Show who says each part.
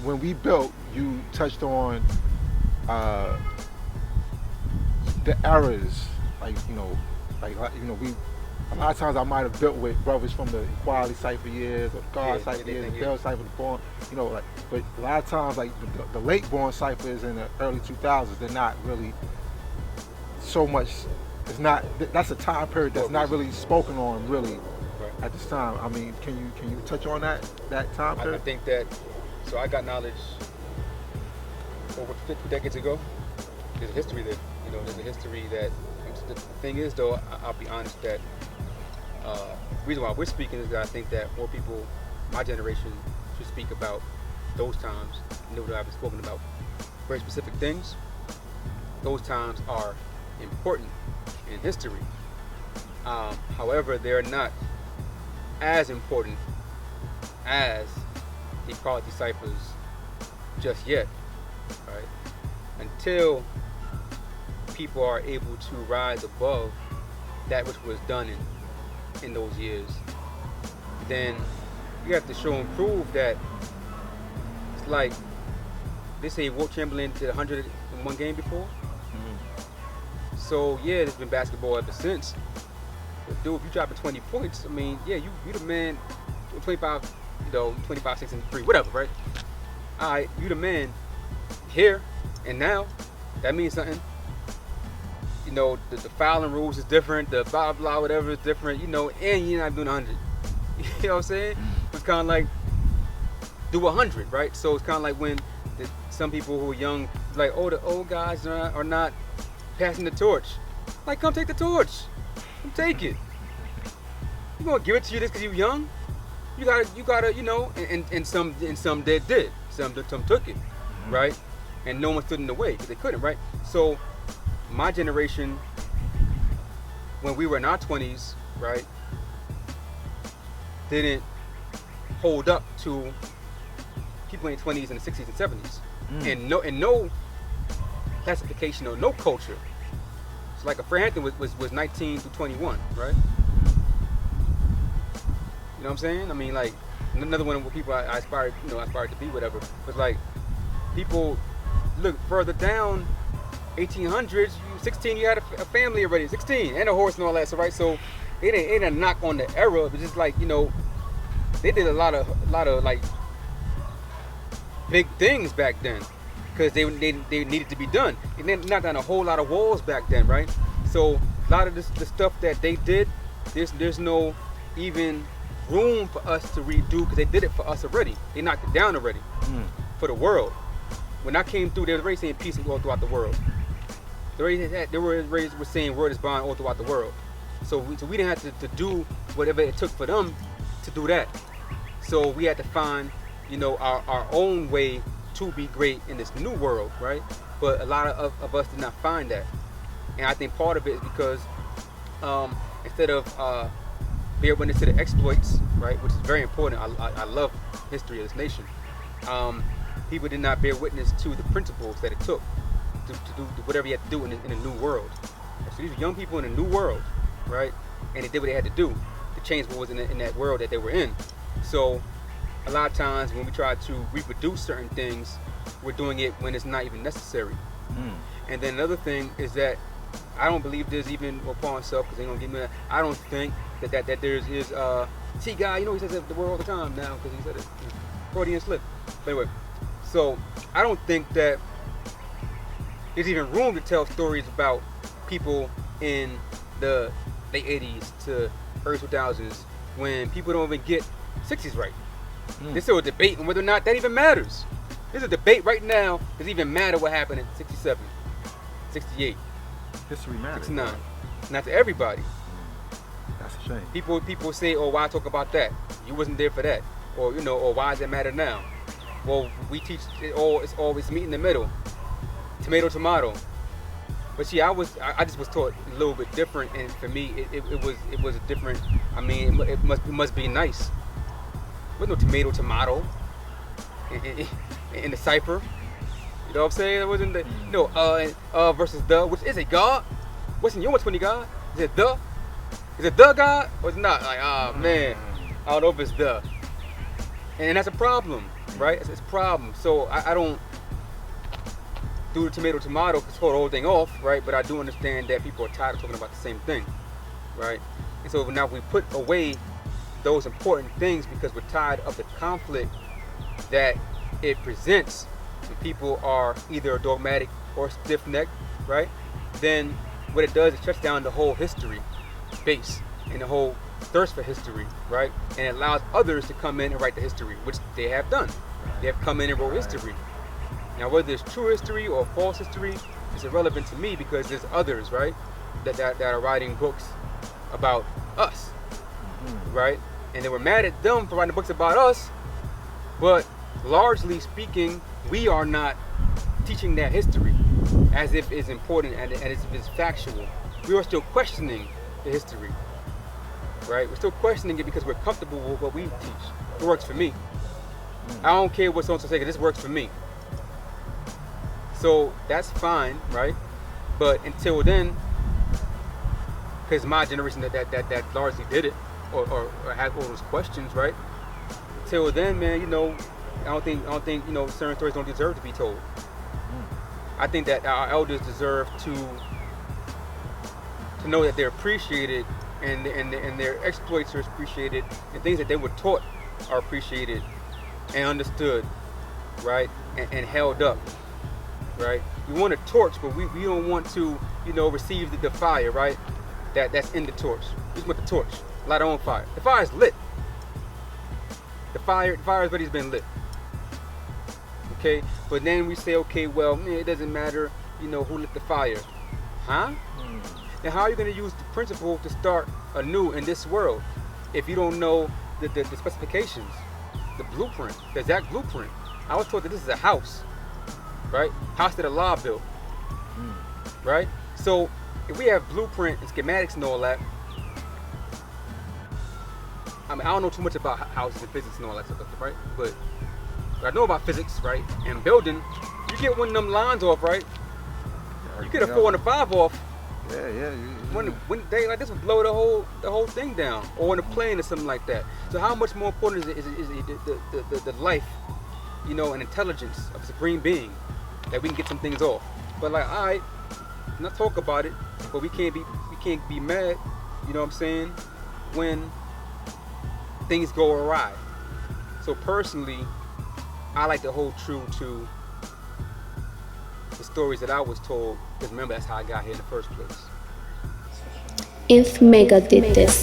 Speaker 1: when we built, you touched on uh, the errors, like we. A lot of times I might have built with brothers from the Equality Cipher years or the God Cipher years, the Bell Cipher, the Born, but a lot of times like the late Born ciphers in the early 2000s, they're not really so much. It's not. That's a time period that's not really spoken on really at this time. I mean, can you touch on that time period?
Speaker 2: I think that. So I got knowledge over 50 decades ago. There's a history there. There's a history that. The thing is, though, I'll be honest that the reason why we're speaking is that I think that more people, my generation, should speak about those times. That I've spoken about very specific things. Those times are important in history. However, they're not as important as the Equality ciphers just yet, right? Until people are able to rise above that which was done in those years, then you have to show and prove that it's like they say Wilt Chamberlain did 100 in one game before. Mm-hmm. So yeah, there's been basketball ever since. But dude, if you dropping 20 points, I mean, yeah, you the man. 25, 25, 6, and 3, whatever, right? All right, you the man here and now. That means something. The fouling rules is different, the blah blah whatever is different, and you're not doing 100. You know what I'm saying? It's kind of like do 100, right? So it's kind of like when some people who are young, like, oh, the old guys are not passing the torch. Like, come take the torch. Come take it. You gonna give it to you just because you're young? You gotta, and some did. Some took it, right? And no one stood in the way because they couldn't, right? So my generation, when we were in our 20s, right, didn't hold up to people in their 20s and the 60s and 70s. And no classification or no culture. So like a Fred Hampton was 19 to 21, right? You know what I'm saying? I mean, like, another one of people I aspired to be, whatever. But like, people look further down, 1800s, 16, you had a family already, 16, and a horse and all that. So right, so it ain't a knock on the era, but just like, they did a lot of like big things back then because they needed to be done. And then not done a whole lot of walls back then, right? So a lot of the stuff that they did, there's no even room for us to redo because they did it for us already. They knocked it down already for the world. When I came through, they were already saying peace all throughout the world. They were saying word is bond all throughout the world. So we didn't have to do whatever it took for them to do that. So we had to find, our own way to be great in this new world, right? But a lot of us did not find that. And I think part of it is because instead of bear witness to the exploits, right, which is very important. I love history of this nation. People did not bear witness to the principles that it took to do whatever you had to do in a new world. So these are young people in a new world, right? And they did what they had to do to change what was in that world that they were in. So a lot of times when we try to reproduce certain things, we're doing it when it's not even necessary. And then another thing is that I don't believe there's even upon myself because they don't give me that. I don't think that there's T guy. He says the word all the time now because he said it. Freudian slip. But anyway, so I don't think that there's even room to tell stories about people in the late 80s to early 2000s when people don't even get 60s right. There's still a debate on whether or not that even matters. There's a debate right now. Does it even matter what happened in 67, 68,
Speaker 1: history matters,
Speaker 2: 69? Not to everybody.
Speaker 1: That's a shame.
Speaker 2: People say, oh, why talk about that? You wasn't there for that. Or, or why does it matter now? Well, we teach it's always meet in the middle. Tomato. But see, I just was taught a little bit different, and for me, it was a different. I mean, it must be nice. There was no tomato in the cipher. You know what I'm saying? It wasn't the versus the, which is a God. What's in your 120 God? Is it the? Is it the God or is it not? Like, man, I don't know if it's the. And that's a problem. right? It's a problem. So I don't do the tomato to throw the whole thing off, right? But I do understand that people are tired of talking about the same thing, right? And so now we put away those important things because we're tired of the conflict that it presents when people are either dogmatic or stiff-necked, right? Then what it does is shuts down the whole history base and the whole thirst for history, right? And it allows others to come in and write the history, which they have done. They have come in and wrote history. Now, whether it's true history or false history is irrelevant to me because there's others, right, that are writing books about us, right? And they were mad at them for writing books about us, but largely speaking, we are not teaching that history as if it's important and as if it's factual. We are still questioning the history, right? We're still questioning it because we're comfortable with what we teach. It works for me. I don't care what someone's saying, this works for me. So that's fine, right? But until then, because my generation that largely did it or had all those questions, right? Till then, man, you know, I don't think you know, certain stories don't deserve to be told. I think that our elders deserve to know that they're appreciated and their exploits are appreciated and things that they were taught are appreciated and understood, right? And held up, right? We want a torch, but we don't want to, you know, receive the fire, right? That's in the torch. We just want the torch. Light our own fire. The fire is lit. The fire everybody's been lit. Okay? But then we say, okay, well, man, it doesn't matter, you know, who lit the fire. Huh? Then how are you going to use the principle to start anew in this world if you don't know the specifications, the blueprint, the exact blueprint? I was told that this is a house, right? House that Allah built, right? So if we have blueprint and schematics and all that, I mean, I don't know too much about houses and physics and all that stuff, right? But I know about physics, right? And building, you get one of them lines off, right? You get a 4 and a 5 off.
Speaker 1: Yeah.
Speaker 2: When they like this would blow the whole thing down, or on a plane or something like that. So how much more important is the life, you know, and intelligence of a supreme being that we can get some things off? But like, all right, not talk about it, but we can't be mad, you know what I'm saying, when things go awry. So personally, I like to hold true to the stories that I was told, because remember, that's how I got here in the first place.
Speaker 3: If Mecca did this.